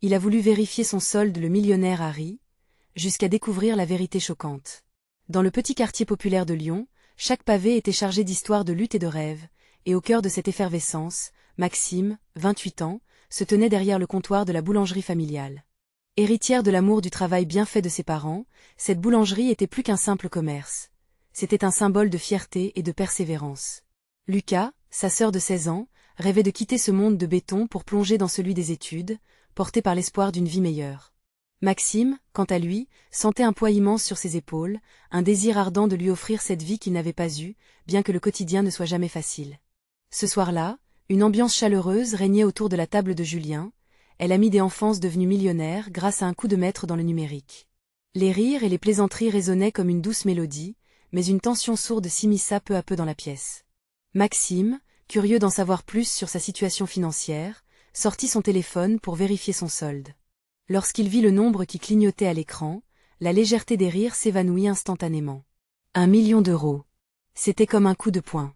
Il a voulu vérifier son solde, le millionnaire Harry, jusqu'à découvrir la vérité choquante. Dans le petit quartier populaire de Lyon, chaque pavé était chargé d'histoires de lutte et de rêves, et au cœur de cette effervescence, Maxime, 28 ans, se tenait derrière le comptoir de la boulangerie familiale. Héritière de l'amour du travail bien fait de ses parents, cette boulangerie était plus qu'un simple commerce. C'était un symbole de fierté et de persévérance. Lucas, sa sœur de 16 ans, rêvait de quitter ce monde de béton pour plonger dans celui des études, porté par l'espoir d'une vie meilleure. Maxime, quant à lui, sentait un poids immense sur ses épaules, un désir ardent de lui offrir cette vie qu'il n'avait pas eue, bien que le quotidien ne soit jamais facile. Ce soir-là, une ambiance chaleureuse régnait autour de la table de Julien, l'ami des enfances devenu millionnaire grâce à un coup de maître dans le numérique. Les rires et les plaisanteries résonnaient comme une douce mélodie, mais une tension sourde s'immisça peu à peu dans la pièce. Maxime, curieux d'en savoir plus sur sa situation financière, sortit son téléphone pour vérifier son solde. Lorsqu'il vit le nombre qui clignotait à l'écran, la légèreté des rires s'évanouit instantanément. 1 million d'euros. C'était comme un coup de poing.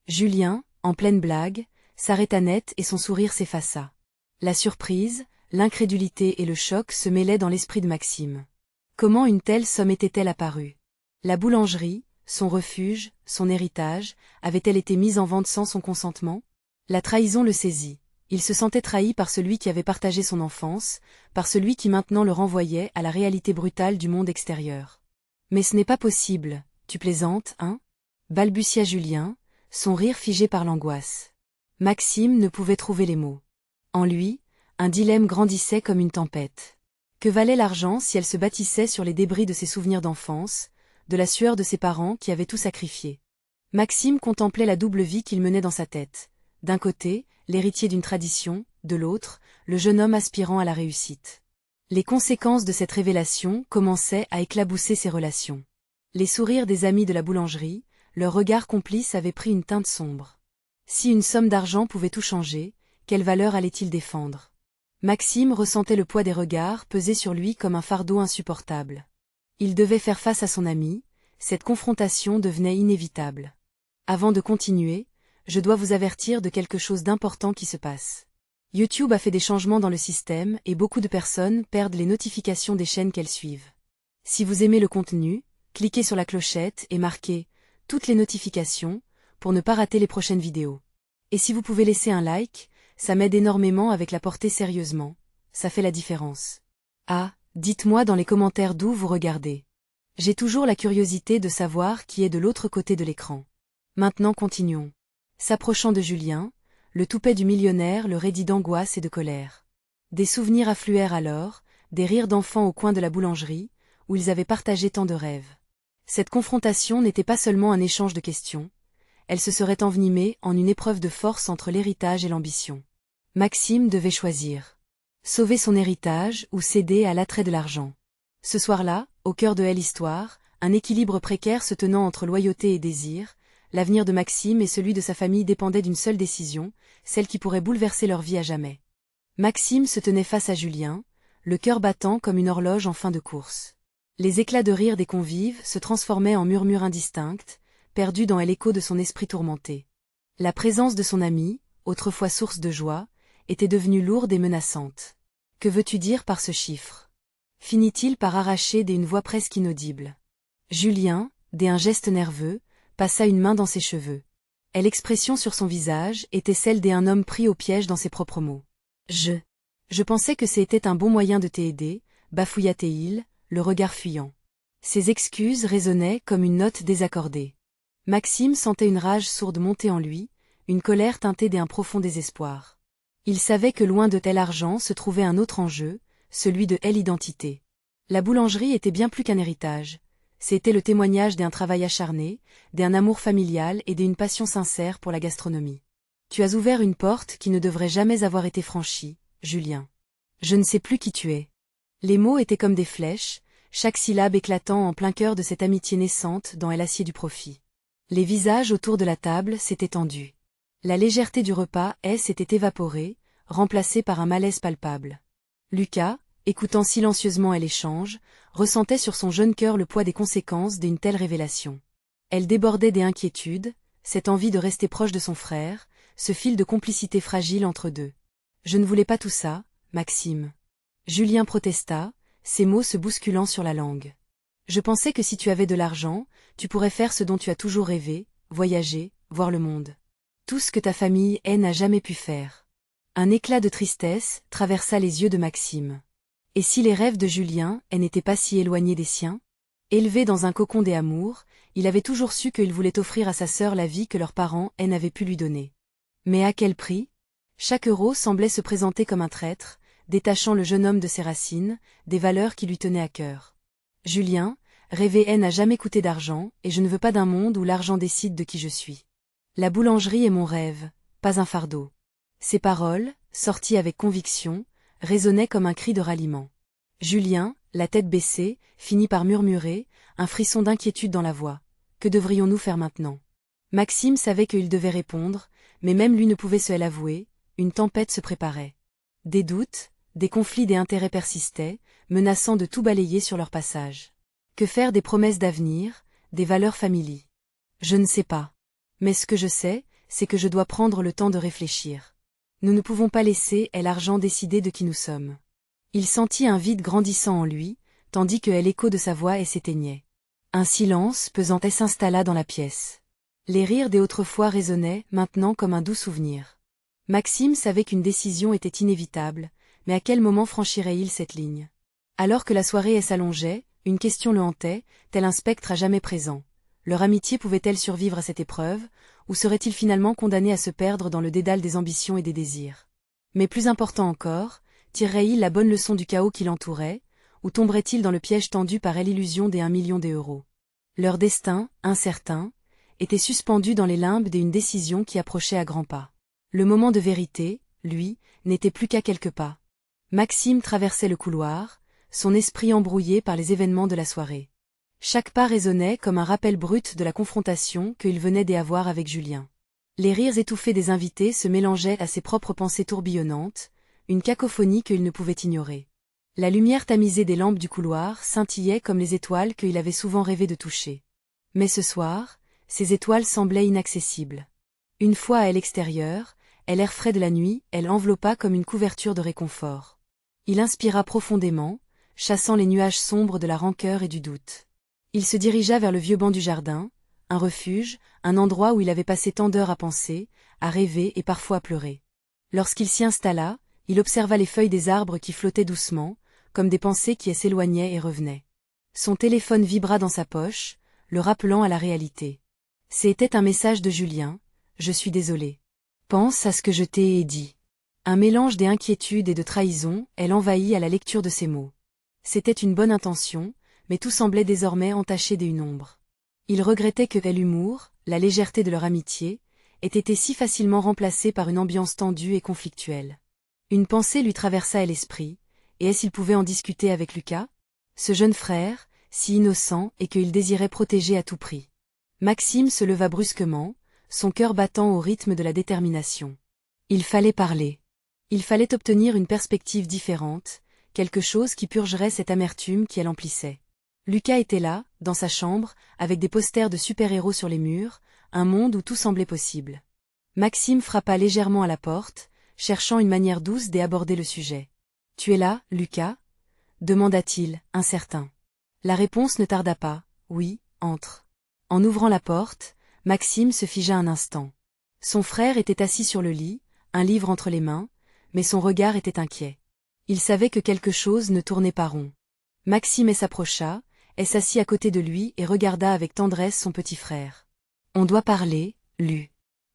Julien, en pleine blague, s'arrêta net et son sourire s'effaça. La surprise, l'incrédulité et le choc se mêlaient dans l'esprit de Maxime. Comment une telle somme était-elle apparue? La boulangerie, son refuge, son héritage, avait-elle été mise en vente sans son consentement? La trahison le saisit. Il se sentait trahi par celui qui avait partagé son enfance, par celui qui maintenant le renvoyait à la réalité brutale du monde extérieur. Mais ce n'est pas possible, tu plaisantes, hein? Balbutia Julien, son rire figé par l'angoisse. Maxime ne pouvait trouver les mots. En lui, un dilemme grandissait comme une tempête. Que valait l'argent si elle se bâtissait sur les débris de ses souvenirs d'enfance, de la sueur de ses parents qui avaient tout sacrifié? Maxime contemplait la double vie qu'il menait dans sa tête. D'un côté, l'héritier d'une tradition, de l'autre, le jeune homme aspirant à la réussite. Les conséquences de cette révélation commençaient à éclabousser ses relations. Les sourires des amis de la boulangerie, leurs regards complices avaient pris une teinte sombre. Si une somme d'argent pouvait tout changer, quelle valeur allait-il défendre? Maxime ressentait le poids des regards peser sur lui comme un fardeau insupportable. Il devait faire face à son ami, cette confrontation devenait inévitable. Avant de continuer, je dois vous avertir de quelque chose d'important qui se passe. YouTube a fait des changements dans le système et beaucoup de personnes perdent les notifications des chaînes qu'elles suivent. Si vous aimez le contenu, cliquez sur la clochette et marquez « Toutes les notifications » pour ne pas rater les prochaines vidéos. Et si vous pouvez laisser un like, ça m'aide énormément avec la portée sérieusement, ça fait la différence. Ah, dites-moi dans les commentaires d'où vous regardez. J'ai toujours la curiosité de savoir qui est de l'autre côté de l'écran. Maintenant continuons. S'approchant de Julien, le toupet du millionnaire le raidit d'angoisse et de colère. Des souvenirs affluèrent alors, des rires d'enfants au coin de la boulangerie, où ils avaient partagé tant de rêves. Cette confrontation n'était pas seulement un échange de questions, elle se serait envenimée en une épreuve de force entre l'héritage et l'ambition. Maxime devait choisir. Sauver son héritage ou céder à l'attrait de l'argent. Ce soir-là, au cœur de l'histoire, un équilibre précaire se tenant entre loyauté et désir, l'avenir de Maxime et celui de sa famille dépendaient d'une seule décision, celle qui pourrait bouleverser leur vie à jamais. Maxime se tenait face à Julien, le cœur battant comme une horloge en fin de course. Les éclats de rire des convives se transformaient en murmures indistincts, perdus dans l'écho de son esprit tourmenté. La présence de son ami, autrefois source de joie, était devenue lourde et menaçante. Que veux-tu dire par ce chiffre? Finit-il par arracher d'une voix presque inaudible. Julien, d'un geste nerveux, passa une main dans ses cheveux. Et l'expression sur son visage était celle d'un homme pris au piège dans ses propres mots. Je pensais que c'était un bon moyen de t'aider, bafouilla-t-il, le regard fuyant. Ses excuses résonnaient comme une note désaccordée. Maxime sentait une rage sourde monter en lui, une colère teintée d'un profond désespoir. Il savait que loin de tel argent se trouvait un autre enjeu, celui de l'identité. La boulangerie était bien plus qu'un héritage. C'était le témoignage d'un travail acharné, d'un amour familial et d'une passion sincère pour la gastronomie. Tu as ouvert une porte qui ne devrait jamais avoir été franchie, Julien. Je ne sais plus qui tu es. Les mots étaient comme des flèches, chaque syllabe éclatant en plein cœur de cette amitié naissante dans l'acier du profit. Les visages autour de la table s'étaient tendus. La légèreté du repas s'était évaporée, remplacée par un malaise palpable. Lucas, écoutant silencieusement l'échange, ressentait sur son jeune cœur le poids des conséquences d'une telle révélation. Elle débordait des inquiétudes, cette envie de rester proche de son frère, ce fil de complicité fragile entre deux. Je ne voulais pas tout ça, Maxime. Julien protesta, ses mots se bousculant sur la langue. Je pensais que si tu avais de l'argent, tu pourrais faire ce dont tu as toujours rêvé, voyager, voir le monde. Tout ce que ta famille n'a jamais pu faire. Un éclat de tristesse traversa les yeux de Maxime. Et si les rêves de Julien n'étaient pas si éloignés des siens? Élevé dans un cocon des amours, il avait toujours su qu'il voulait offrir à sa sœur la vie que leurs parents n'avaient pu lui donner. Mais à quel prix? Chaque euro semblait se présenter comme un traître, détachant le jeune homme de ses racines, des valeurs qui lui tenaient à cœur. Julien, rêver n'a jamais coûté d'argent, et je ne veux pas d'un monde où l'argent décide de qui je suis. La boulangerie est mon rêve, pas un fardeau. Ces paroles, sorties avec conviction, résonnaient comme un cri de ralliement. Julien, la tête baissée, finit par murmurer, un frisson d'inquiétude dans la voix. Que devrions-nous faire maintenant? Maxime savait qu'il devait répondre, mais même lui ne pouvait se l'avouer, une tempête se préparait. Des doutes, des conflits des intérêts persistaient, menaçant de tout balayer sur leur passage. Que faire des promesses d'avenir, des valeurs familières? Je ne sais pas. Mais ce que je sais, c'est que je dois prendre le temps de réfléchir. Nous ne pouvons pas laisser l'argent décider de qui nous sommes. Il sentit un vide grandissant en lui, tandis que l'écho de sa voix s'éteignait. Un silence pesant s'installa dans la pièce. Les rires des autrefois résonnaient, maintenant comme un doux souvenir. Maxime savait qu'une décision était inévitable, mais à quel moment franchirait-il cette ligne? Alors que la soirée s'allongeait, une question le hantait, tel un spectre à jamais présent. Leur amitié pouvait-elle survivre à cette épreuve, ou serait-il finalement condamné à se perdre dans le dédale des ambitions et des désirs? Mais plus important encore, tirerait-il la bonne leçon du chaos qui l'entourait, ou tomberait-il dans le piège tendu par l'illusion des 1 million d'euros? Leur destin, incertain, était suspendu dans les limbes d'une décision qui approchait à grands pas. Le moment de vérité, lui, n'était plus qu'à quelques pas. Maxime traversait le couloir, son esprit embrouillé par les événements de la soirée. Chaque pas résonnait comme un rappel brut de la confrontation qu'il venait d'avoir avec Julien. Les rires étouffés des invités se mélangeaient à ses propres pensées tourbillonnantes, une cacophonie qu'il ne pouvait ignorer. La lumière tamisée des lampes du couloir scintillait comme les étoiles qu'il avait souvent rêvé de toucher. Mais ce soir, ces étoiles semblaient inaccessibles. Une fois à l'extérieur, l'air frais de la nuit, elle enveloppa comme une couverture de réconfort. Il inspira profondément, chassant les nuages sombres de la rancœur et du doute. Il se dirigea vers le vieux banc du jardin, un refuge, un endroit où il avait passé tant d'heures à penser, à rêver et parfois à pleurer. Lorsqu'il s'y installa, il observa les feuilles des arbres qui flottaient doucement, comme des pensées qui s'éloignaient et revenaient. Son téléphone vibra dans sa poche, le rappelant à la réalité. C'était un message de Julien. « Je suis désolé. Pense à ce que je t'ai dit. » Un mélange d'inquiétude et de trahison, elle envahit à la lecture de ces mots. C'était une bonne intention, mais tout semblait désormais entaché d'une ombre. Il regrettait que l'humour, la légèreté de leur amitié, ait été si facilement remplacée par une ambiance tendue et conflictuelle. Une pensée lui traversa à l'esprit, et est-ce qu'il pouvait en discuter avec Lucas? Ce jeune frère, si innocent et qu'il désirait protéger à tout prix. Maxime se leva brusquement, son cœur battant au rythme de la détermination. Il fallait parler. Il fallait obtenir une perspective différente, quelque chose qui purgerait cette amertume qui l'emplissait. Lucas était là, dans sa chambre, avec des posters de super-héros sur les murs, un monde où tout semblait possible. Maxime frappa légèrement à la porte, cherchant une manière douce d'aborder le sujet. « Tu es là, Lucas ?» demanda-t-il, incertain. La réponse ne tarda pas. « Oui, entre. » En ouvrant la porte, Maxime se figea un instant. Son frère était assis sur le lit, un livre entre les mains, mais son regard était inquiet. Il savait que quelque chose ne tournait pas rond. Maxime s'approcha, s'assit à côté de lui et regarda avec tendresse son petit frère. « On doit parler,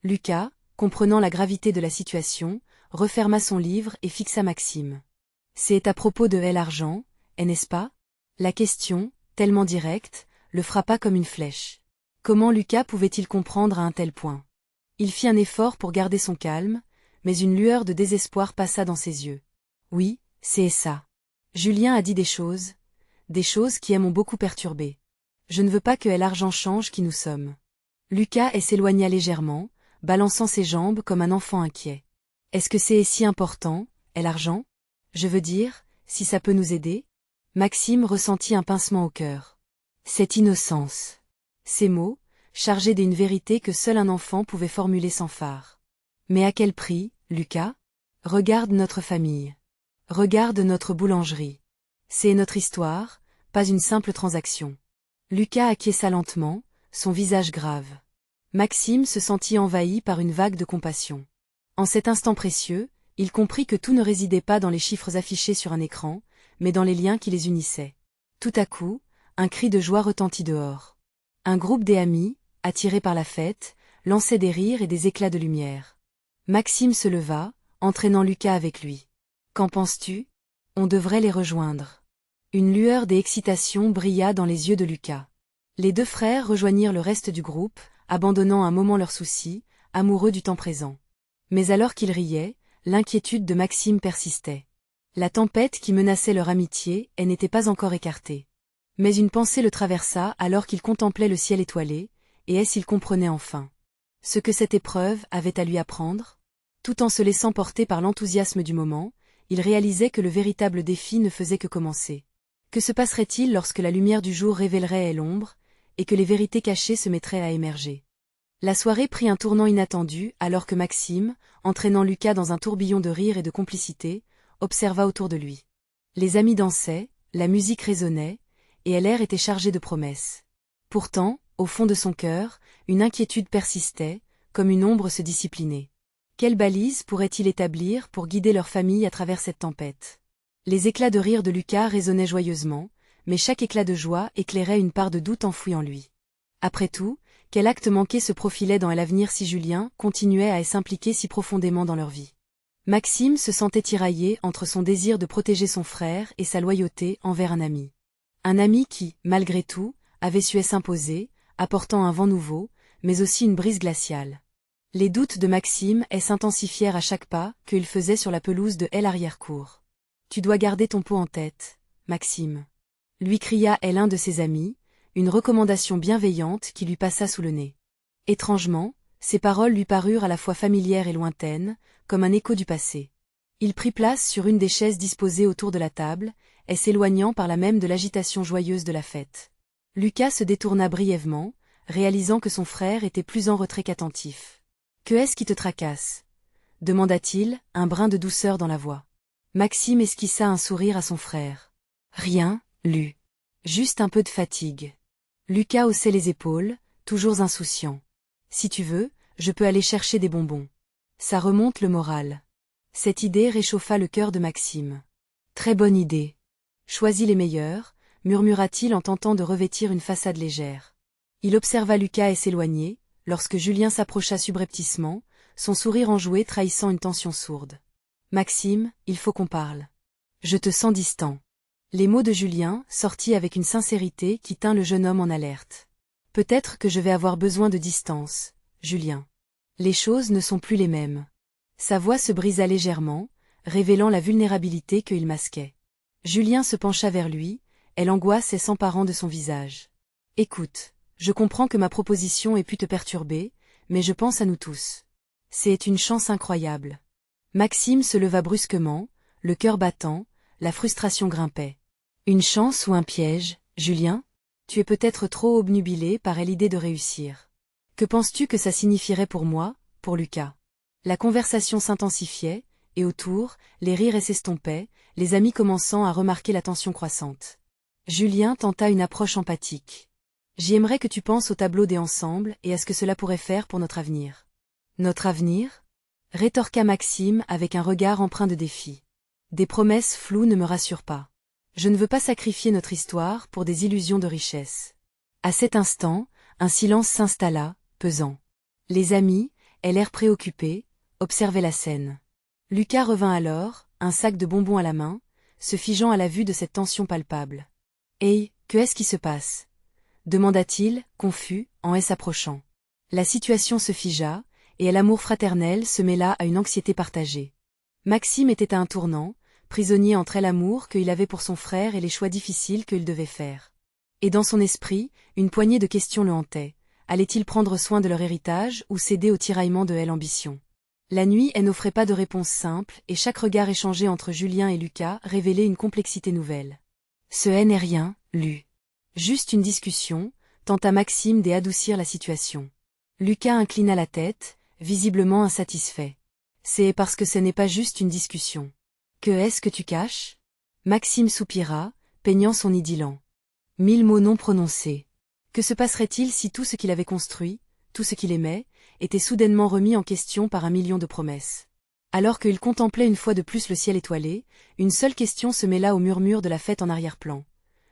Lucas, comprenant la gravité de la situation, referma son livre et fixa Maxime. « C'est à propos de l'argent, n'est-ce pas ?» La question, tellement directe, le frappa comme une flèche. Comment Lucas pouvait-il comprendre à un tel point? Il fit un effort pour garder son calme, mais une lueur de désespoir passa dans ses yeux. « Oui, c'est ça. Julien a dit des choses qui m'ont beaucoup perturbé. Je ne veux pas que l'argent change qui nous sommes. » Lucas s'éloigna légèrement, balançant ses jambes comme un enfant inquiet. « Est-ce que c'est si important, l'argent? Je veux dire, si ça peut nous aider ?» Maxime ressentit un pincement au cœur. Cette innocence. Ces mots, chargés d'une vérité que seul un enfant pouvait formuler sans phare. « Mais à quel prix, Lucas? Regarde notre famille. Regarde notre boulangerie. C'est notre histoire, pas une simple transaction. Lucas acquiesça lentement, son visage grave. Maxime se sentit envahi par une vague de compassion. En cet instant précieux, il comprit que tout ne résidait pas dans les chiffres affichés sur un écran, mais dans les liens qui les unissaient. Tout à coup, un cri de joie retentit dehors. Un groupe d'amis, attirés par la fête, lançait des rires et des éclats de lumière. Maxime se leva, entraînant Lucas avec lui. « Qu'en penses-tu ? On devrait les rejoindre. » Une lueur d'excitation brilla dans les yeux de Lucas. Les deux frères rejoignirent le reste du groupe, abandonnant un moment leurs soucis, amoureux du temps présent. Mais alors qu'ils riaient, l'inquiétude de Maxime persistait. La tempête qui menaçait leur amitié, elle n'était pas encore écartée. Mais une pensée le traversa alors qu'il contemplait le ciel étoilé, et est-ce qu'il comprenait enfin ce que cette épreuve avait à lui apprendre? Tout en se laissant porter par l'enthousiasme du moment, il réalisait que le véritable défi ne faisait que commencer. Que se passerait-il lorsque la lumière du jour révélerait l'ombre, et que les vérités cachées se mettraient à émerger? La soirée prit un tournant inattendu alors que Maxime, entraînant Lucas dans un tourbillon de rire et de complicité, observa autour de lui. Les amis dansaient, la musique résonnait, et l'air était chargé de promesses. Pourtant, au fond de son cœur, une inquiétude persistait, comme une ombre se disciplinait. Quelle balise pourrait-il établir pour guider leur famille à travers cette tempête? Les éclats de rire de Lucas résonnaient joyeusement, mais chaque éclat de joie éclairait une part de doute enfouie en lui. Après tout, quel acte manqué se profilait dans l'avenir si Julien continuait à s'impliquer si profondément dans leur vie? Maxime se sentait tiraillé entre son désir de protéger son frère et sa loyauté envers un ami. Un ami qui, malgré tout, avait su s'imposer, apportant un vent nouveau, mais aussi une brise glaciale. Les doutes de Maxime s'intensifièrent à chaque pas qu'il faisait sur la pelouse de l'arrière-cour. « Tu dois garder ton pot en tête, Maxime », lui cria l'un de ses amis, une recommandation bienveillante qui lui passa sous le nez. Étrangement, ces paroles lui parurent à la fois familières et lointaines, comme un écho du passé. Il prit place sur une des chaises disposées autour de la table, et s'éloignant par là même de l'agitation joyeuse de la fête. Lucas se détourna brièvement, réalisant que son frère était plus en retrait qu'attentif. « Que est-ce qui te tracasse » demanda-t-il, un brin de douceur dans la voix. Maxime esquissa un sourire à son frère. « Rien, Lu. Juste un peu de fatigue. » Lucas haussait les épaules, toujours insouciant. « Si tu veux, je peux aller chercher des bonbons. Ça remonte le moral. » Cette idée réchauffa le cœur de Maxime. « Très bonne idée. Choisis les meilleurs, » murmura-t-il en tentant de revêtir une façade légère. Il observa Lucas s'éloigner, lorsque Julien s'approcha subrepticement, son sourire enjoué trahissant une tension sourde. « Maxime, il faut qu'on parle. Je te sens distant. » Les mots de Julien sortis avec une sincérité qui tint le jeune homme en alerte. « Peut-être que je vais avoir besoin de distance, Julien. Les choses ne sont plus les mêmes. » Sa voix se brisa légèrement, révélant la vulnérabilité qu'il masquait. Julien se pencha vers lui, et l'angoisse s'emparant de son visage. « Écoute, je comprends que ma proposition ait pu te perturber, mais je pense à nous tous. C'est une chance incroyable. » Maxime se leva brusquement, le cœur battant, la frustration grimpait. « Une chance ou un piège, Julien? Tu es peut-être trop obnubilé par l'idée de réussir. Que penses-tu que ça signifierait pour moi, pour Lucas ?» La conversation s'intensifiait, et autour, les rires s'estompaient, les amis commençant à remarquer la tension croissante. Julien tenta une approche empathique. « J'aimerais que tu penses au tableau des ensembles et à ce que cela pourrait faire pour notre avenir. » « Notre avenir ?» rétorqua Maxime avec un regard empreint de défi. « Des promesses floues ne me rassurent pas. Je ne veux pas sacrifier notre histoire pour des illusions de richesse. » À cet instant, un silence s'installa, pesant. Les amis, l'air préoccupés, observaient la scène. Lucas revint alors, un sac de bonbons à la main, se figeant à la vue de cette tension palpable. « Hey, que est-ce qui se passe » demanda-t-il, confus, en s'approchant. La situation se figea, et l'amour fraternel se mêla à une anxiété partagée. Maxime était à un tournant, prisonnier entre l'amour qu'il avait pour son frère et les choix difficiles qu'il devait faire. Et dans son esprit, une poignée de questions le hantaient. Allait-il prendre soin de leur héritage ou céder au tiraillement de l'ambition? La nuit n'offrait pas de réponse simple, et chaque regard échangé entre Julien et Lucas révélait une complexité nouvelle. « Ce n'est rien, Lu. Juste une discussion », tenta Maxime d'adoucir la situation. Lucas inclina la tête, visiblement insatisfait. « C'est parce que ce n'est pas juste une discussion. Que est-ce que tu caches? Maxime soupira, peignant son idyllant. 1000 mots non prononcés. Que se passerait-il si tout ce qu'il avait construit, tout ce qu'il aimait, était soudainement remis en question par 1 million de promesses? Alors qu'il contemplait une fois de plus le ciel étoilé, une seule question se mêla au murmure de la fête en arrière-plan.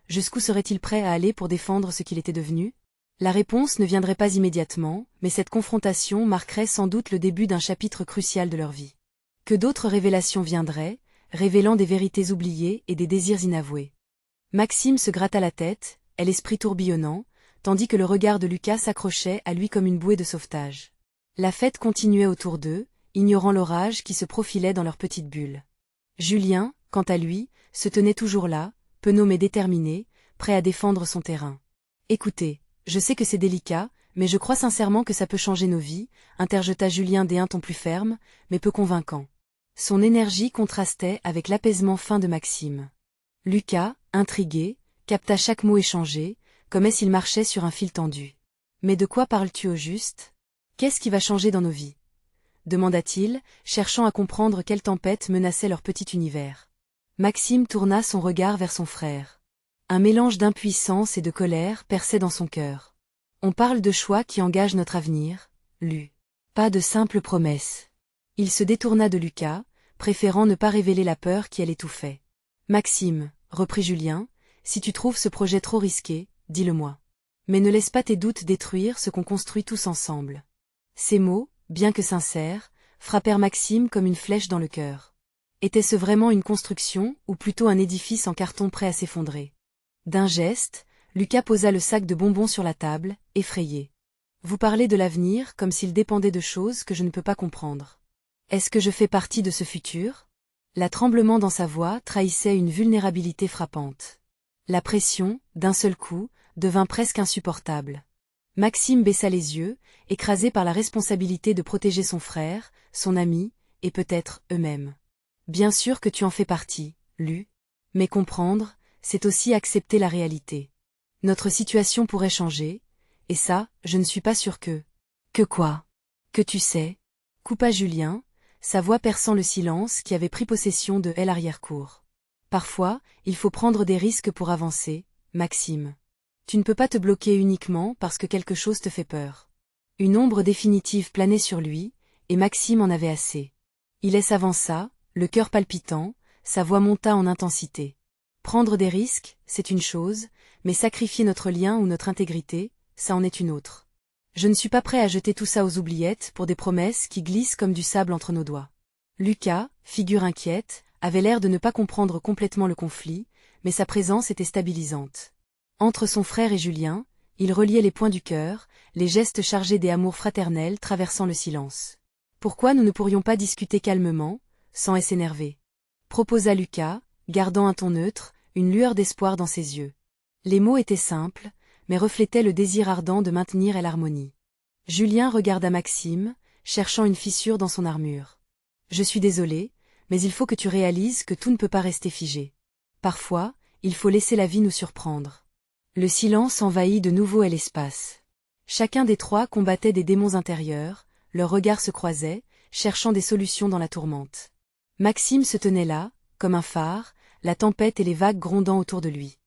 Jusqu'où serait-il prêt à aller pour défendre ce qu'il était devenu? La réponse ne viendrait pas immédiatement, mais cette confrontation marquerait sans doute le début d'un chapitre crucial de leur vie. Que d'autres révélations viendraient, révélant des vérités oubliées et des désirs inavoués. Maxime se gratta la tête, l'esprit tourbillonnant, tandis que le regard de Lucas s'accrochait à lui comme une bouée de sauvetage. La fête continuait autour d'eux, ignorant l'orage qui se profilait dans leur petite bulle. Julien, quant à lui, se tenait toujours là, penaud mais déterminé, prêt à défendre son terrain. « Écoutez, je sais que c'est délicat, mais je crois sincèrement que ça peut changer nos vies, » interjeta Julien d'un ton plus ferme, mais peu convaincant. Son énergie contrastait avec l'apaisement fin de Maxime. Lucas, intrigué, capta chaque mot échangé, comme s'il marchait sur un fil tendu. « Mais de quoi parles-tu au juste? Qu'est-ce qui va changer dans nos vies ?» demanda-t-il, cherchant à comprendre quelle tempête menaçait leur petit univers. Maxime tourna son regard vers son frère. Un mélange d'impuissance et de colère perçait dans son cœur. On parle de choix qui engagent notre avenir, Lu. Pas de simples promesses. Il se détourna de Lucas, préférant ne pas révéler la peur qui l'étouffait. Maxime, reprit Julien, si tu trouves ce projet trop risqué, dis-le-moi. Mais ne laisse pas tes doutes détruire ce qu'on construit tous ensemble. Ces mots, bien que sincères, frappèrent Maxime comme une flèche dans le cœur. Était-ce vraiment une construction, ou plutôt un édifice en carton prêt à s'effondrer? D'un geste, Lucas posa le sac de bonbons sur la table, effrayé. Vous parlez de l'avenir comme s'il dépendait de choses que je ne peux pas comprendre. Est-ce que je fais partie de ce futur? La tremblement dans sa voix trahissait une vulnérabilité frappante. La pression, d'un seul coup, devint presque insupportable. Maxime baissa les yeux, écrasé par la responsabilité de protéger son frère, son ami, et peut-être eux-mêmes. Bien sûr que tu en fais partie, Lu. Mais comprendre, c'est aussi accepter la réalité. Notre situation pourrait changer, et ça, je ne suis pas sûr que... Que quoi? Que tu sais? Coupa Julien, sa voix perçant le silence qui avait pris possession de l'arrière-cour. Parfois, il faut prendre des risques pour avancer, Maxime. Tu ne peux pas te bloquer uniquement parce que quelque chose te fait peur. Une ombre définitive planait sur lui, et Maxime en avait assez. Il s'avança, le cœur palpitant, sa voix monta en intensité. Prendre des risques, c'est une chose, mais sacrifier notre lien ou notre intégrité, ça en est une autre. Je ne suis pas prêt à jeter tout ça aux oubliettes pour des promesses qui glissent comme du sable entre nos doigts. Lucas, figure inquiète, avait l'air de ne pas comprendre complètement le conflit, mais sa présence était stabilisante. Entre son frère et Julien, il reliait les points du cœur, les gestes chargés des amours fraternels traversant le silence. Pourquoi nous ne pourrions pas discuter calmement, sans s'énerver? Proposa Lucas, gardant un ton neutre, une lueur d'espoir dans ses yeux. Les mots étaient simples, mais reflétaient le désir ardent de maintenir l'harmonie. Julien regarda Maxime, cherchant une fissure dans son armure. Je suis désolé, mais il faut que tu réalises que tout ne peut pas rester figé. Parfois, il faut laisser la vie nous surprendre. Le silence envahit de nouveau l'espace. Chacun des trois combattait des démons intérieurs, leurs regards se croisaient, cherchant des solutions dans la tourmente. Maxime se tenait là, comme un phare, la tempête et les vagues grondant autour de lui.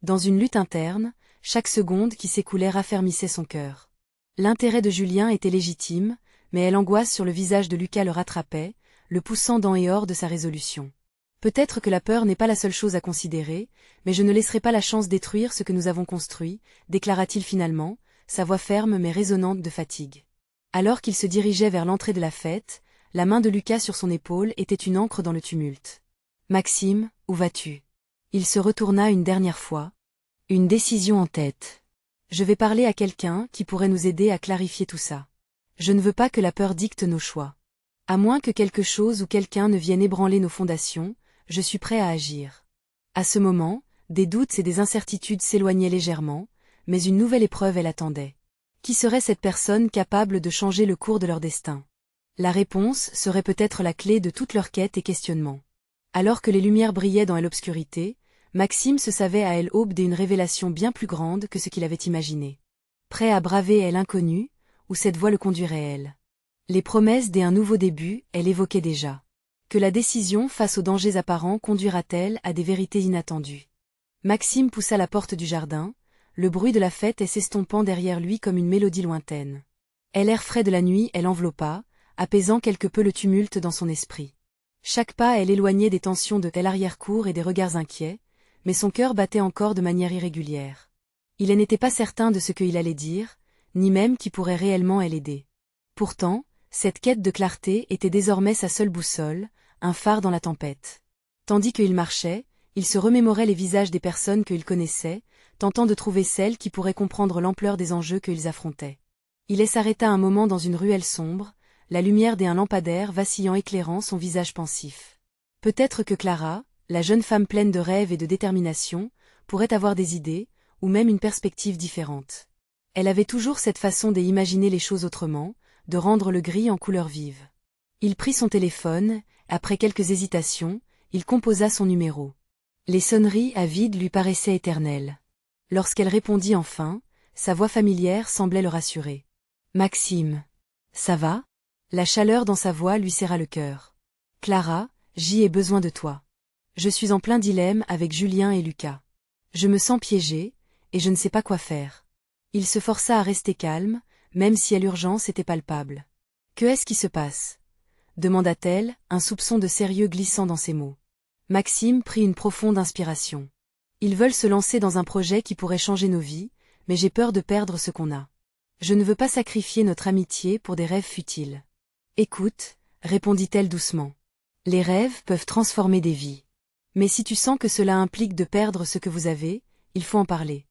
Dans une lutte interne, chaque seconde qui s'écoulait raffermissait son cœur. L'intérêt de Julien était légitime, mais l'angoisse sur le visage de Lucas le rattrapait, le poussant dans et hors de sa résolution. Peut-être que la peur n'est pas la seule chose à considérer, mais je ne laisserai pas la chance détruire ce que nous avons construit, déclara-t-il finalement, sa voix ferme mais résonnante de fatigue. Alors qu'il se dirigeait vers l'entrée de la fête, la main de Lucas sur son épaule était une ancre dans le tumulte. « Maxime, où vas-tu » Il se retourna une dernière fois. Une décision en tête. Je vais parler à quelqu'un qui pourrait nous aider à clarifier tout ça. Je ne veux pas que la peur dicte nos choix. À moins que quelque chose ou quelqu'un ne vienne ébranler nos fondations, je suis prêt à agir. À ce moment, des doutes et des incertitudes s'éloignaient légèrement, mais une nouvelle épreuve attendait. Qui serait cette personne capable de changer le cours de leur destin? La réponse serait peut-être la clé de toute leur quête et questionnement. Alors que les lumières brillaient dans l'obscurité, Maxime se savait à l'aube d'une révélation bien plus grande que ce qu'il avait imaginé. Prêt à braver l'inconnu, ou cette voie le conduirait elle? Les promesses d'un nouveau début, elle évoquait déjà. Que la décision face aux dangers apparents conduira-t-elle à des vérités inattendues? Maxime poussa la porte du jardin, le bruit de la fête s'estompant derrière lui comme une mélodie lointaine. Et l'air frais de la nuit l'enveloppa, apaisant quelque peu le tumulte dans son esprit. Chaque pas l'éloignait des tensions de l'arrière-cour et des regards inquiets, mais son cœur battait encore de manière irrégulière. Il n'était pas certain de ce qu'il allait dire, ni même qui pourrait réellement l'aider. Pourtant, cette quête de clarté était désormais sa seule boussole, un phare dans la tempête. Tandis qu'il marchait, il se remémorait les visages des personnes qu'il connaissait, tentant de trouver celles qui pourraient comprendre l'ampleur des enjeux qu'ils affrontaient. Il s'arrêta un moment dans une ruelle sombre, la lumière d'un lampadaire vacillant éclairant son visage pensif. Peut-être que Clara, la jeune femme pleine de rêves et de détermination, pourrait avoir des idées, ou même une perspective différente. Elle avait toujours cette façon d'imaginer les choses autrement, de rendre le gris en couleurs vives. Il prit son téléphone, après quelques hésitations, il composa son numéro. Les sonneries à vide lui paraissaient éternelles. Lorsqu'elle répondit enfin, sa voix familière semblait le rassurer. « Maxime. Ça va ?» La chaleur dans sa voix lui serra le cœur. « Clara, j'y ai besoin de toi. Je suis en plein dilemme avec Julien et Lucas. Je me sens piégée, et je ne sais pas quoi faire. » Il se força à rester calme, même si l'urgence était palpable. « Qu'est-ce qui se passe ?» demanda-t-elle, un soupçon de sérieux glissant dans ses mots. Maxime prit une profonde inspiration. « Ils veulent se lancer dans un projet qui pourrait changer nos vies, mais j'ai peur de perdre ce qu'on a. Je ne veux pas sacrifier notre amitié pour des rêves futiles. » « Écoute, » répondit-elle doucement. « Les rêves peuvent transformer des vies. Mais si tu sens que cela implique de perdre ce que vous avez, il faut en parler.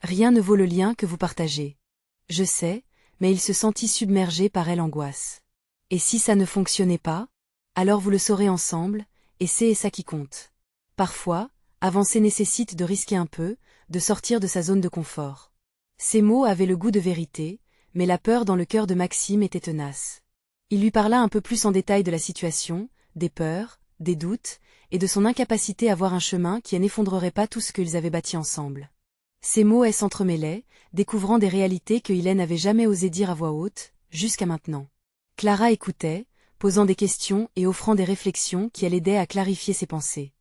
Rien ne vaut le lien que vous partagez. » Je sais, mais il se sentit submergé par l'angoisse. « Et si ça ne fonctionnait pas? Alors vous le saurez ensemble, et c'est ça qui compte. » Parfois, avancer nécessite de risquer un peu, de sortir de sa zone de confort. Ces mots avaient le goût de vérité, mais la peur dans le cœur de Maxime était tenace. Il lui parla un peu plus en détail de la situation, des peurs, des doutes, et de son incapacité à voir un chemin qui n'effondrerait pas tout ce qu'ils avaient bâti ensemble. Ces mots s'entremêlaient, découvrant des réalités que Hélène n'avait jamais osé dire à voix haute, jusqu'à maintenant. Clara écoutait, posant des questions et offrant des réflexions qui l'aidaient à clarifier ses pensées.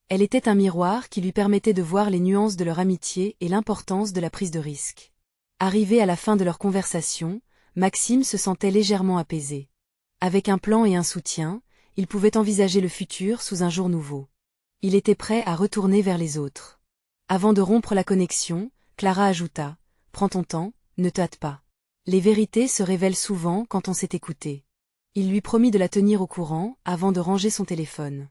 Elle était un miroir qui lui permettait de voir les nuances de leur amitié et l'importance de la prise de risque. Arrivé à la fin de leur conversation, Maxime se sentait légèrement apaisé. Avec un plan et un soutien, il pouvait envisager le futur sous un jour nouveau. Il était prêt à retourner vers les autres. Avant de rompre la connexion, Clara ajouta « Prends ton temps, ne te hâte pas. Les vérités se révèlent souvent quand on s'est écouté. » Il lui promit de la tenir au courant avant de ranger son téléphone.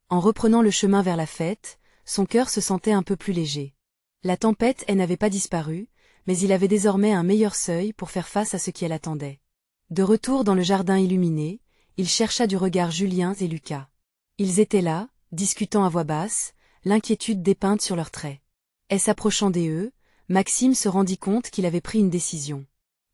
En reprenant le chemin vers la fête, son cœur se sentait un peu plus léger. La tempête n'avait pas disparu, mais il avait désormais un meilleur seuil pour faire face à ce qui l'attendait. De retour dans le jardin illuminé, il chercha du regard Julien et Lucas. Ils étaient là, discutant à voix basse, l'inquiétude dépeinte sur leurs traits. S'approchant d'eux, Maxime se rendit compte qu'il avait pris une décision.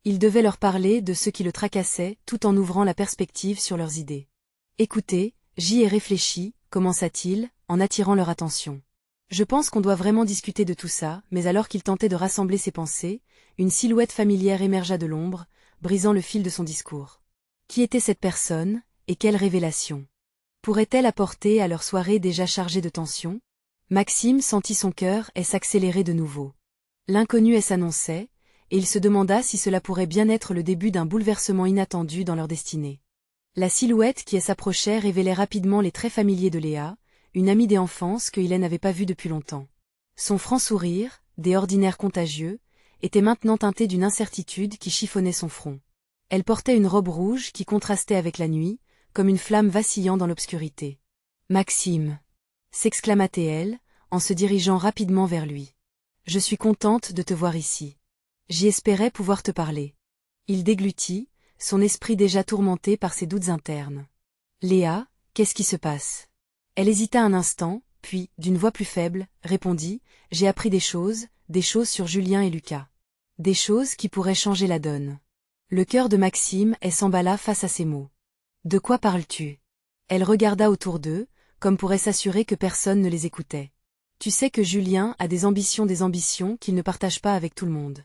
Il devait leur parler de ce qui le tracassait tout en ouvrant la perspective sur leurs idées. « Écoutez, j'y ai réfléchi, » commença-t-il, en attirant leur attention. « Je pense qu'on doit vraiment discuter de tout ça, mais alors qu'il tentait de rassembler ses pensées, une silhouette familière émergea de l'ombre, brisant le fil de son discours. Qui était cette personne, et quelle révélation? Pourrait-elle apporter à leur soirée déjà chargée de tension? Maxime sentit son cœur s'accélérer de nouveau. L'inconnu s'annonçait, et il se demanda si cela pourrait bien être le début d'un bouleversement inattendu dans leur destinée. La silhouette qui s'approchait révélait rapidement les traits familiers de Léa, une amie d'enfance que Hélène n'avait pas vue depuis longtemps. Son franc sourire, des ordinaires contagieux, était maintenant teinté d'une incertitude qui chiffonnait son front. Elle portait une robe rouge qui contrastait avec la nuit, comme une flamme vacillant dans l'obscurité. « Maxime !» s'exclama-t-elle, en se dirigeant rapidement vers lui. « Je suis contente de te voir ici. J'y espérais pouvoir te parler. » Il déglutit, son esprit déjà tourmenté par ses doutes internes. « Léa, qu'est-ce qui se passe ?» Elle hésita un instant, puis, d'une voix plus faible, répondit « J'ai appris des choses sur Julien et Lucas. Des choses qui pourraient changer la donne. » Le cœur de Maxime s'emballa face à ces mots. « De quoi parles-tu » Elle regarda autour d'eux, comme pour s'assurer que personne ne les écoutait. « Tu sais que Julien a des ambitions qu'il ne partage pas avec tout le monde.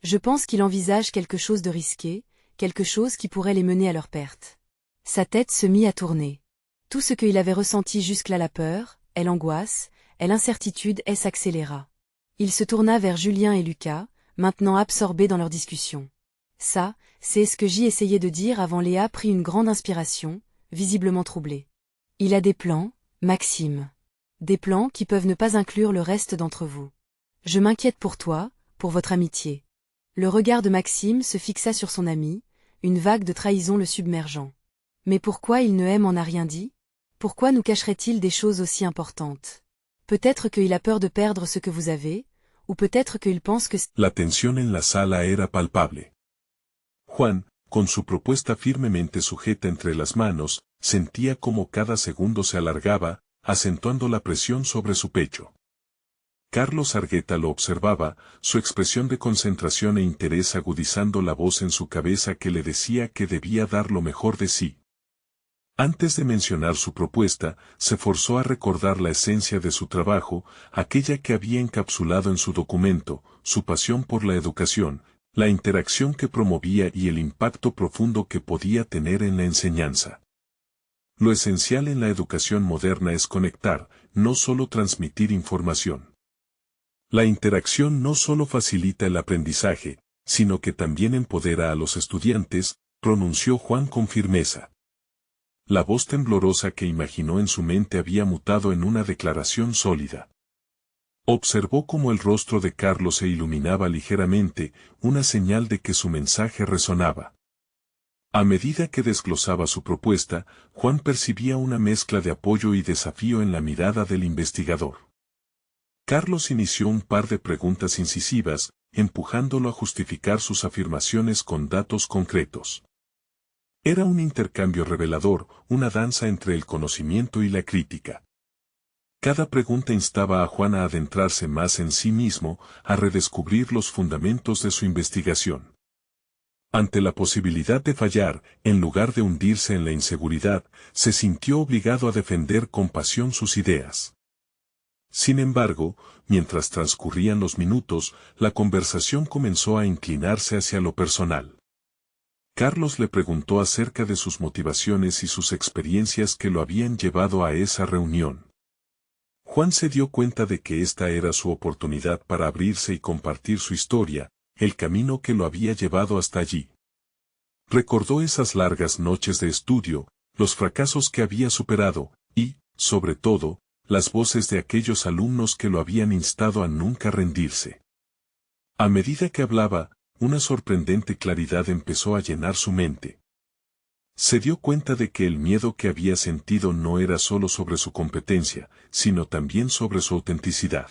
Je pense qu'il envisage quelque chose de risqué, quelque chose qui pourrait les mener à leur perte. » Sa tête se mit à tourner. Tout ce qu'il avait ressenti jusque-là, la peur, et l'angoisse, et l'incertitude, s'accéléra. Il se tourna vers Julien et Lucas, maintenant absorbés dans leur discussion. Ça, c'est ce que j'y essayais de dire avant. Léa prit une grande inspiration, visiblement troublée. Il a des plans, Maxime. Des plans qui peuvent ne pas inclure le reste d'entre vous. Je m'inquiète pour toi, pour votre amitié. Le regard de Maxime se fixa sur son ami, une vague de trahison le submergeant. Mais pourquoi il ne m'en a rien dit? Pourquoi nous cacherait-il des choses aussi importantes? Peut-être qu'il a peur de perdre ce que vous avez, ou peut-être qu'il pense que... La tensión en la sala era palpable. Juan, con su propuesta firmemente sujeta entre las manos, sentía como cada segundo se alargaba, acentuando la presión sobre su pecho. Carlos Argueta lo observaba, su expresión de concentración e interés agudizando la voz en su cabeza que le decía que debía dar lo mejor de sí. Antes de mencionar su propuesta, se forzó a recordar la esencia de su trabajo, aquella que había encapsulado en su documento, su pasión por la educación, la interacción que promovía y el impacto profundo que podía tener en la enseñanza. Lo esencial en la educación moderna es conectar, no solo transmitir información. La interacción no solo facilita el aprendizaje, sino que también empodera a los estudiantes, pronunció Juan con firmeza. La voz temblorosa que imaginó en su mente había mutado en una declaración sólida. Observó cómo el rostro de Carlos se iluminaba ligeramente, una señal de que su mensaje resonaba. A medida que desglosaba su propuesta, Juan percibía una mezcla de apoyo y desafío en la mirada del investigador. Carlos inició un par de preguntas incisivas, empujándolo a justificar sus afirmaciones con datos concretos. Era un intercambio revelador, una danza entre el conocimiento y la crítica. Cada pregunta instaba a Juan a adentrarse más en sí mismo, a redescubrir los fundamentos de su investigación. Ante la posibilidad de fallar, en lugar de hundirse en la inseguridad, se sintió obligado a defender con pasión sus ideas. Sin embargo, mientras transcurrían los minutos, la conversación comenzó a inclinarse hacia lo personal. Carlos le preguntó acerca de sus motivaciones y sus experiencias que lo habían llevado a esa reunión. Juan se dio cuenta de que esta era su oportunidad para abrirse y compartir su historia, el camino que lo había llevado hasta allí. Recordó esas largas noches de estudio, los fracasos que había superado, y, sobre todo, las voces de aquellos alumnos que lo habían instado a nunca rendirse. A medida que hablaba, una sorprendente claridad empezó a llenar su mente. Se dio cuenta de que el miedo que había sentido no era solo sobre su competencia, sino también sobre su autenticidad.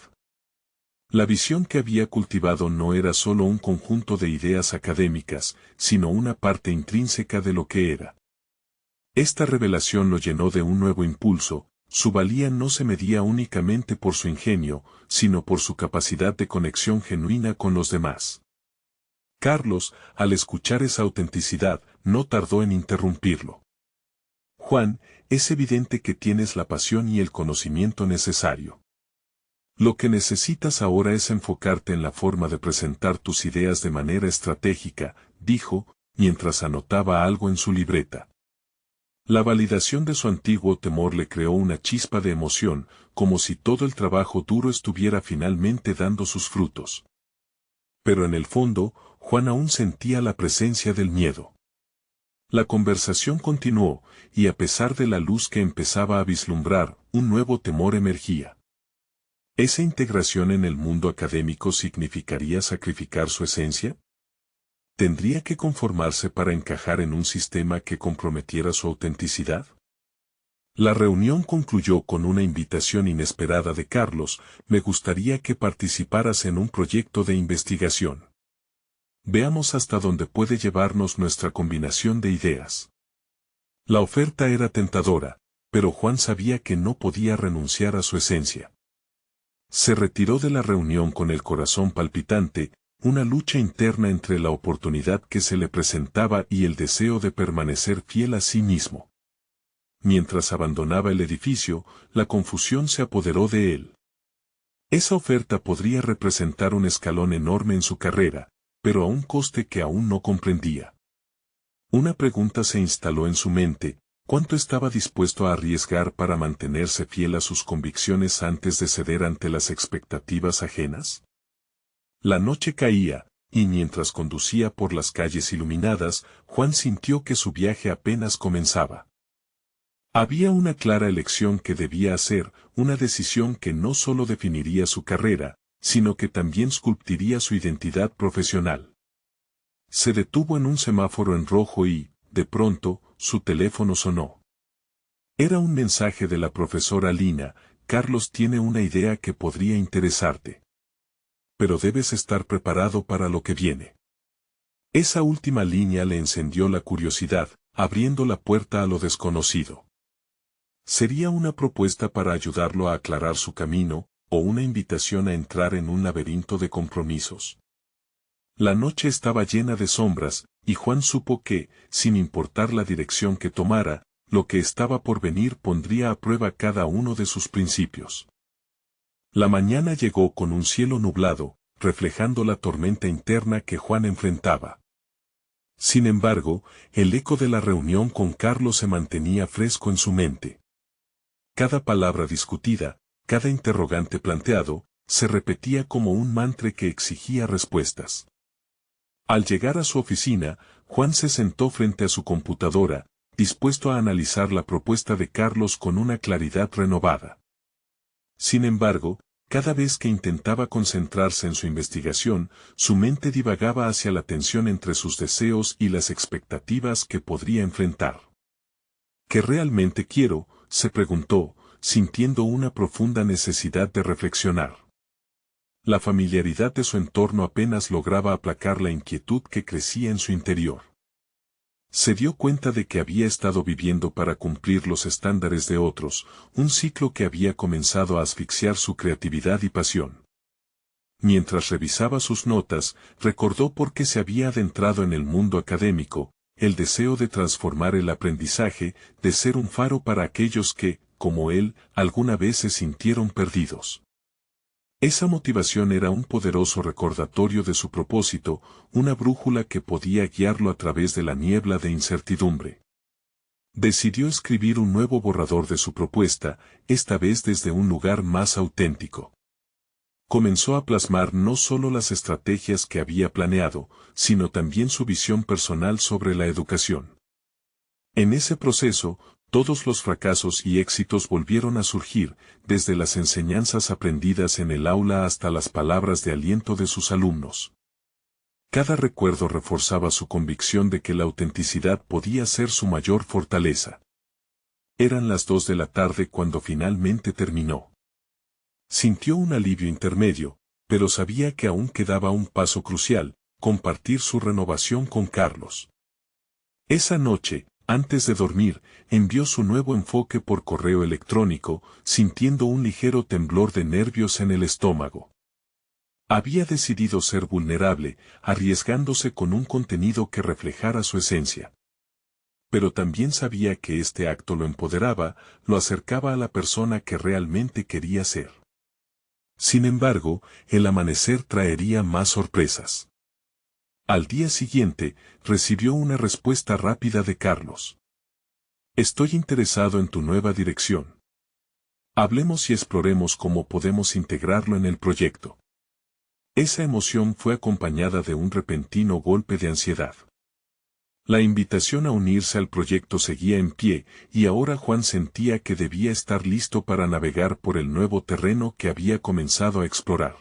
La visión que había cultivado no era solo un conjunto de ideas académicas, sino una parte intrínseca de lo que era. Esta revelación lo llenó de un nuevo impulso, su valía no se medía únicamente por su ingenio, sino por su capacidad de conexión genuina con los demás. Carlos, al escuchar esa autenticidad, no tardó en interrumpirlo. Juan, es evidente que tienes la pasión y el conocimiento necesario. Lo que necesitas ahora es enfocarte en la forma de presentar tus ideas de manera estratégica, dijo, mientras anotaba algo en su libreta. La validación de su antiguo temor le creó una chispa de emoción, como si todo el trabajo duro estuviera finalmente dando sus frutos. Pero en el fondo, Juan aún sentía la presencia del miedo. La conversación continuó, y a pesar de la luz que empezaba a vislumbrar, un nuevo temor emergía. ¿Esa integración en el mundo académico significaría sacrificar su esencia? ¿Tendría que conformarse para encajar en un sistema que comprometiera su autenticidad? La reunión concluyó con una invitación inesperada de Carlos: me gustaría que participaras en un proyecto de investigación. Veamos hasta dónde puede llevarnos nuestra combinación de ideas. La oferta era tentadora, pero Juan sabía que no podía renunciar a su esencia. Se retiró de la reunión con el corazón palpitante, una lucha interna entre la oportunidad que se le presentaba y el deseo de permanecer fiel a sí mismo. Mientras abandonaba el edificio, la confusión se apoderó de él. Esa oferta podría representar un escalón enorme en su carrera, pero a un coste que aún no comprendía. Una pregunta se instaló en su mente: ¿Cuánto estaba dispuesto a arriesgar para mantenerse fiel a sus convicciones antes de ceder ante las expectativas ajenas? La noche caía, y mientras conducía por las calles iluminadas, Juan sintió que su viaje apenas comenzaba. Había una clara elección que debía hacer, una decisión que no solo definiría su carrera, sino que también sculptiría su identidad profesional. Se detuvo en un semáforo en rojo y, de pronto, su teléfono sonó. Era un mensaje de la profesora Lina: Carlos tiene una idea que podría interesarte. Pero debes estar preparado para lo que viene. Esa última línea le encendió la curiosidad, abriendo la puerta a lo desconocido. ¿Sería una propuesta para ayudarlo a aclarar su camino, o una invitación a entrar en un laberinto de compromisos? La noche estaba llena de sombras, y Juan supo que, sin importar la dirección que tomara, lo que estaba por venir pondría a prueba cada uno de sus principios. La mañana llegó con un cielo nublado, reflejando la tormenta interna que Juan enfrentaba. Sin embargo, el eco de la reunión con Carlos se mantenía fresco en su mente. Cada palabra discutida, cada interrogante planteado, se repetía como un mantra que exigía respuestas. Al llegar a su oficina, Juan se sentó frente a su computadora, dispuesto a analizar la propuesta de Carlos con una claridad renovada. Sin embargo, cada vez que intentaba concentrarse en su investigación, su mente divagaba hacia la tensión entre sus deseos y las expectativas que podría enfrentar. ¿Qué realmente quiero?, se preguntó, sintiendo una profunda necesidad de reflexionar. La familiaridad de su entorno apenas lograba aplacar la inquietud que crecía en su interior. Se dio cuenta de que había estado viviendo para cumplir los estándares de otros, un ciclo que había comenzado a asfixiar su creatividad y pasión. Mientras revisaba sus notas, recordó por qué se había adentrado en el mundo académico: el deseo de transformar el aprendizaje, de ser un faro para aquellos que, como él, alguna vez se sintieron perdidos. Esa motivación era un poderoso recordatorio de su propósito, una brújula que podía guiarlo a través de la niebla de incertidumbre. Decidió escribir un nuevo borrador de su propuesta, esta vez desde un lugar más auténtico. Comenzó a plasmar no solo las estrategias que había planeado, sino también su visión personal sobre la educación. En ese proceso, todos los fracasos y éxitos volvieron a surgir, desde las enseñanzas aprendidas en el aula hasta las palabras de aliento de sus alumnos. Cada recuerdo reforzaba su convicción de que la autenticidad podía ser su mayor fortaleza. Eran las 2 de la tarde cuando finalmente terminó. Sintió un alivio intermedio, pero sabía que aún quedaba un paso crucial: compartir su renovación con Carlos. Esa noche, antes de dormir, envió su nuevo enfoque por correo electrónico, sintiendo un ligero temblor de nervios en el estómago. Había decidido ser vulnerable, arriesgándose con un contenido que reflejara su esencia. Pero también sabía que este acto lo empoderaba, lo acercaba a la persona que realmente quería ser. Sin embargo, el amanecer traería más sorpresas. Al día siguiente, recibió una respuesta rápida de Carlos. Estoy interesado en tu nueva dirección. Hablemos y exploremos cómo podemos integrarlo en el proyecto. Esa emoción fue acompañada de un repentino golpe de ansiedad. La invitación a unirse al proyecto seguía en pie, y ahora Juan sentía que debía estar listo para navegar por el nuevo terreno que había comenzado a explorar.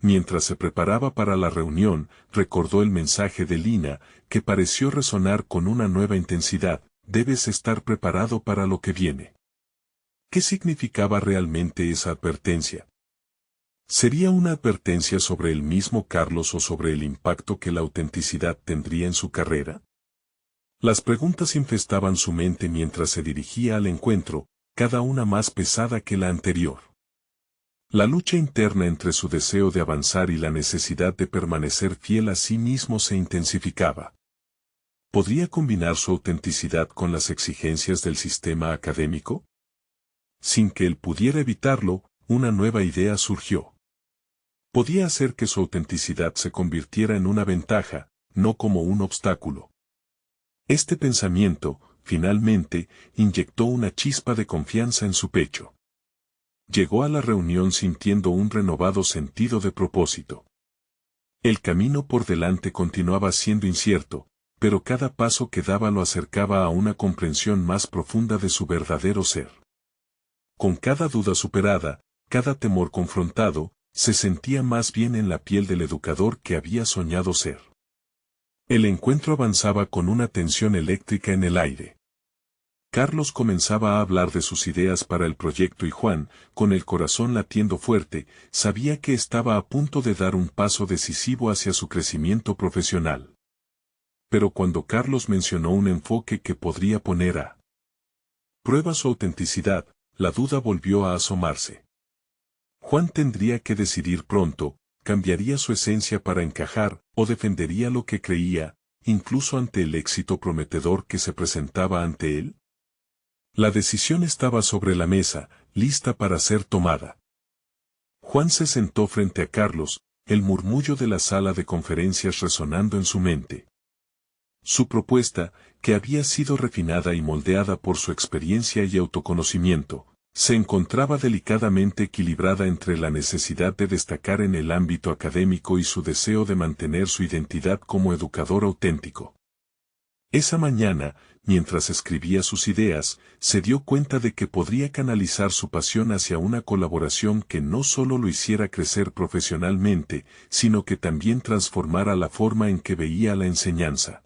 Mientras se preparaba para la reunión, recordó el mensaje de Lina, que pareció resonar con una nueva intensidad: debes estar preparado para lo que viene. ¿Qué significaba realmente esa advertencia? ¿Sería una advertencia sobre el mismo Carlos o sobre el impacto que la autenticidad tendría en su carrera? Las preguntas infestaban su mente mientras se dirigía al encuentro, cada una más pesada que la anterior. La lucha interna entre su deseo de avanzar y la necesidad de permanecer fiel a sí mismo se intensificaba. ¿Podría combinar su autenticidad con las exigencias del sistema académico? Sin que él pudiera evitarlo, una nueva idea surgió. Podía hacer que su autenticidad se convirtiera en una ventaja, no como un obstáculo. Este pensamiento, finalmente, inyectó una chispa de confianza en su pecho. Llegó a la reunión sintiendo un renovado sentido de propósito. El camino por delante continuaba siendo incierto, pero cada paso que daba lo acercaba a una comprensión más profunda de su verdadero ser. Con cada duda superada, cada temor confrontado, se sentía más bien en la piel del educador que había soñado ser. El encuentro avanzaba con una tensión eléctrica en el aire. Carlos comenzaba a hablar de sus ideas para el proyecto y Juan, con el corazón latiendo fuerte, sabía que estaba a punto de dar un paso decisivo hacia su crecimiento profesional. Pero cuando Carlos mencionó un enfoque que podría poner a prueba su autenticidad, la duda volvió a asomarse. Juan tendría que decidir pronto, cambiaría su esencia para encajar, o defendería lo que creía, incluso ante el éxito prometedor que se presentaba ante él. La decisión estaba sobre la mesa, lista para ser tomada. Juan se sentó frente a Carlos, el murmullo de la sala de conferencias resonando en su mente. Su propuesta, que había sido refinada y moldeada por su experiencia y autoconocimiento, se encontraba delicadamente equilibrada entre la necesidad de destacar en el ámbito académico y su deseo de mantener su identidad como educador auténtico. Esa mañana, mientras escribía sus ideas, se dio cuenta de que podría canalizar su pasión hacia una colaboración que no solo lo hiciera crecer profesionalmente, sino que también transformara la forma en que veía la enseñanza.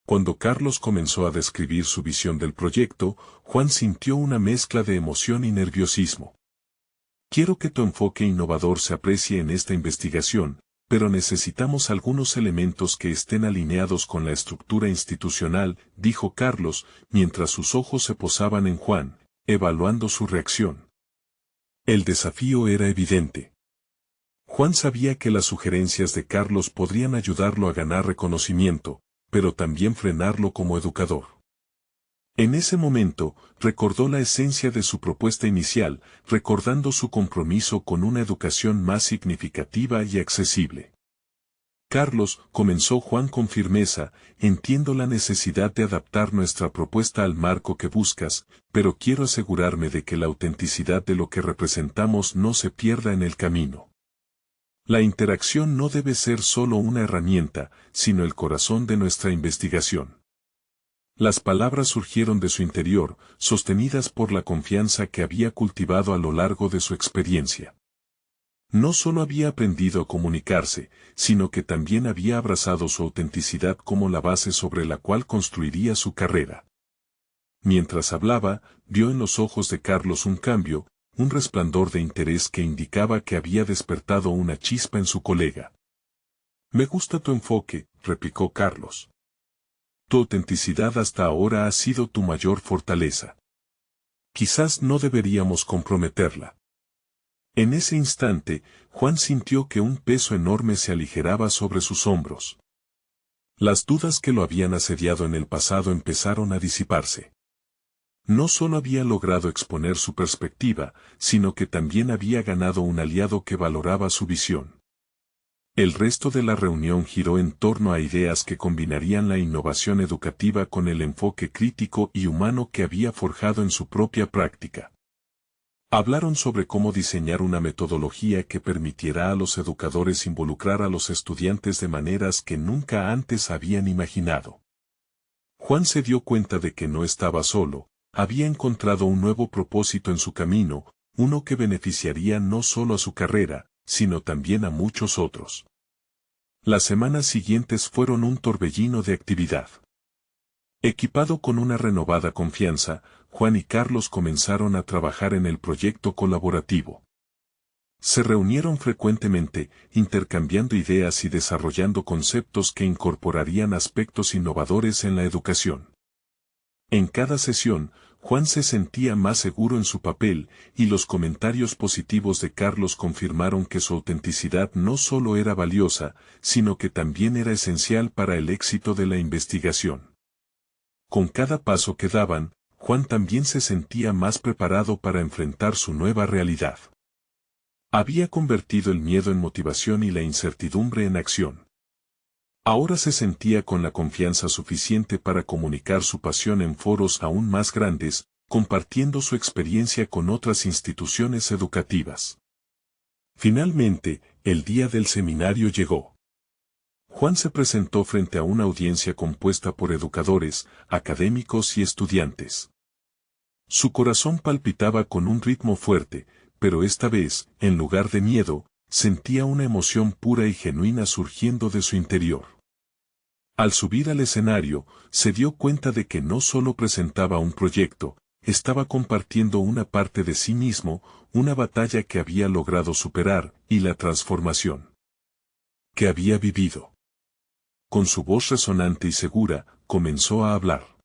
Cuando Carlos comenzó a describir su visión del proyecto, Juan sintió una mezcla de emoción y nerviosismo. Quiero que tu enfoque innovador se aprecie en esta investigación, pero necesitamos algunos elementos que estén alineados con la estructura institucional, dijo Carlos, mientras sus ojos se posaban en Juan, evaluando su reacción. El desafío era evidente. Juan sabía que las sugerencias de Carlos podrían ayudarlo a ganar reconocimiento, pero también frenarlo como educador. En ese momento, recordó la esencia de su propuesta inicial, recordando su compromiso con una educación más significativa y accesible. Carlos, comenzó Juan con firmeza, entiendo la necesidad de adaptar nuestra propuesta al marco que buscas, pero quiero asegurarme de que la autenticidad de lo que representamos no se pierda en el camino. La interacción no debe ser solo una herramienta, sino el corazón de nuestra investigación. Las palabras surgieron de su interior, sostenidas por la confianza que había cultivado a lo largo de su experiencia. No solo había aprendido a comunicarse, sino que también había abrazado su autenticidad como la base sobre la cual construiría su carrera. Mientras hablaba, vio en los ojos de Carlos un cambio, un resplandor de interés que indicaba que había despertado una chispa en su colega. Me gusta tu enfoque, replicó Carlos. Tu autenticidad hasta ahora ha sido tu mayor fortaleza. Quizás no deberíamos comprometerla. En ese instante, Juan sintió que un peso enorme se aligeraba sobre sus hombros. Las dudas que lo habían asediado en el pasado empezaron a disiparse. No solo había logrado exponer su perspectiva, sino que también había ganado un aliado que valoraba su visión. El resto de la reunión giró en torno a ideas que combinarían la innovación educativa con el enfoque crítico y humano que había forjado en su propia práctica. Hablaron sobre cómo diseñar una metodología que permitiera a los educadores involucrar a los estudiantes de maneras que nunca antes habían imaginado. Juan se dio cuenta de que no estaba solo, había encontrado un nuevo propósito en su camino, uno que beneficiaría no solo a su carrera, sino también a muchos otros. Las semanas siguientes fueron un torbellino de actividad. Equipado con una renovada confianza, Juan y Carlos comenzaron a trabajar en el proyecto colaborativo. Se reunieron frecuentemente, intercambiando ideas y desarrollando conceptos que incorporarían aspectos innovadores en la educación. En cada sesión, Juan se sentía más seguro en su papel, y los comentarios positivos de Carlos confirmaron que su autenticidad no solo era valiosa, sino que también era esencial para el éxito de la investigación. Con cada paso que daban, Juan también se sentía más preparado para enfrentar su nueva realidad. Había convertido el miedo en motivación y la incertidumbre en acción. Ahora se sentía con la confianza suficiente para comunicar su pasión en foros aún más grandes, compartiendo su experiencia con otras instituciones educativas. Finalmente, el día del seminario llegó. Juan se presentó frente a una audiencia compuesta por educadores, académicos y estudiantes. Su corazón palpitaba con un ritmo fuerte, pero esta vez, en lugar de miedo, sentía una emoción pura y genuina surgiendo de su interior. Al subir al escenario, se dio cuenta de que no solo presentaba un proyecto, estaba compartiendo una parte de sí mismo, una batalla que había logrado superar, y la transformación que había vivido. Con su voz resonante y segura, comenzó a hablar.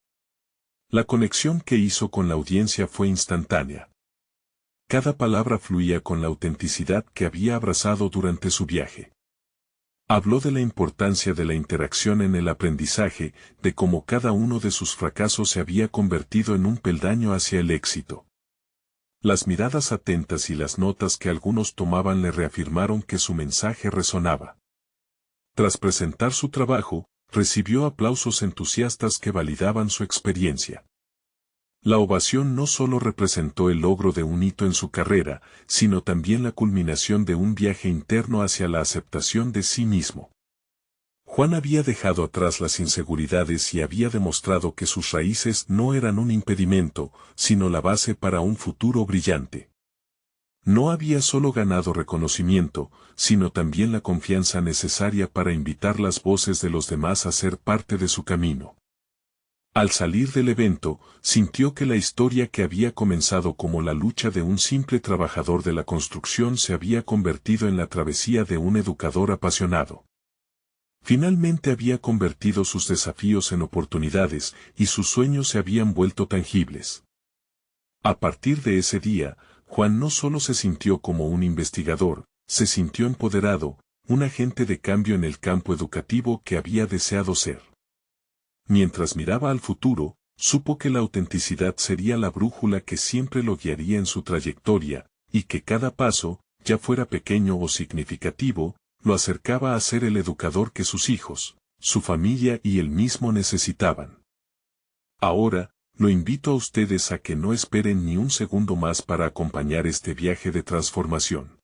La conexión que hizo con la audiencia fue instantánea. Cada palabra fluía con la autenticidad que había abrazado durante su viaje. Habló de la importancia de la interacción en el aprendizaje, de cómo cada uno de sus fracasos se había convertido en un peldaño hacia el éxito. Las miradas atentas y las notas que algunos tomaban le reafirmaron que su mensaje resonaba. Tras presentar su trabajo, recibió aplausos entusiastas que validaban su experiencia. La ovación no solo representó el logro de un hito en su carrera, sino también la culminación de un viaje interno hacia la aceptación de sí mismo. Juan había dejado atrás las inseguridades y había demostrado que sus raíces no eran un impedimento, sino la base para un futuro brillante. No había solo ganado reconocimiento, sino también la confianza necesaria para invitar las voces de los demás a ser parte de su camino. Al salir del evento, sintió que la historia que había comenzado como la lucha de un simple trabajador de la construcción se había convertido en la travesía de un educador apasionado. Finalmente había convertido sus desafíos en oportunidades y sus sueños se habían vuelto tangibles. A partir de ese día, Juan no solo se sintió como un investigador, se sintió empoderado, un agente de cambio en el campo educativo que había deseado ser. Mientras miraba al futuro, supo que la autenticidad sería la brújula que siempre lo guiaría en su trayectoria, y que cada paso, ya fuera pequeño o significativo, lo acercaba a ser el educador que sus hijos, su familia y él mismo necesitaban. Ahora, lo invito a ustedes a que no esperen ni un segundo más para acompañar este viaje de transformación.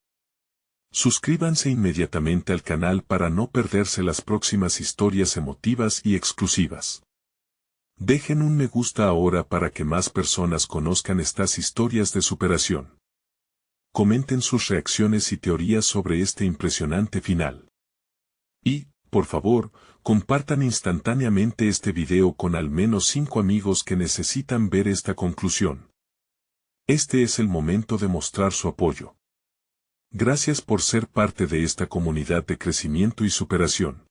Suscríbanse inmediatamente al canal para no perderse las próximas historias emotivas y exclusivas. Dejen un me gusta ahora para que más personas conozcan estas historias de superación. Comenten sus reacciones y teorías sobre este impresionante final. Y, por favor, compartan instantáneamente este video con al menos 5 amigos que necesitan ver esta conclusión. Este es el momento de mostrar su apoyo. Gracias por ser parte de esta comunidad de crecimiento y superación.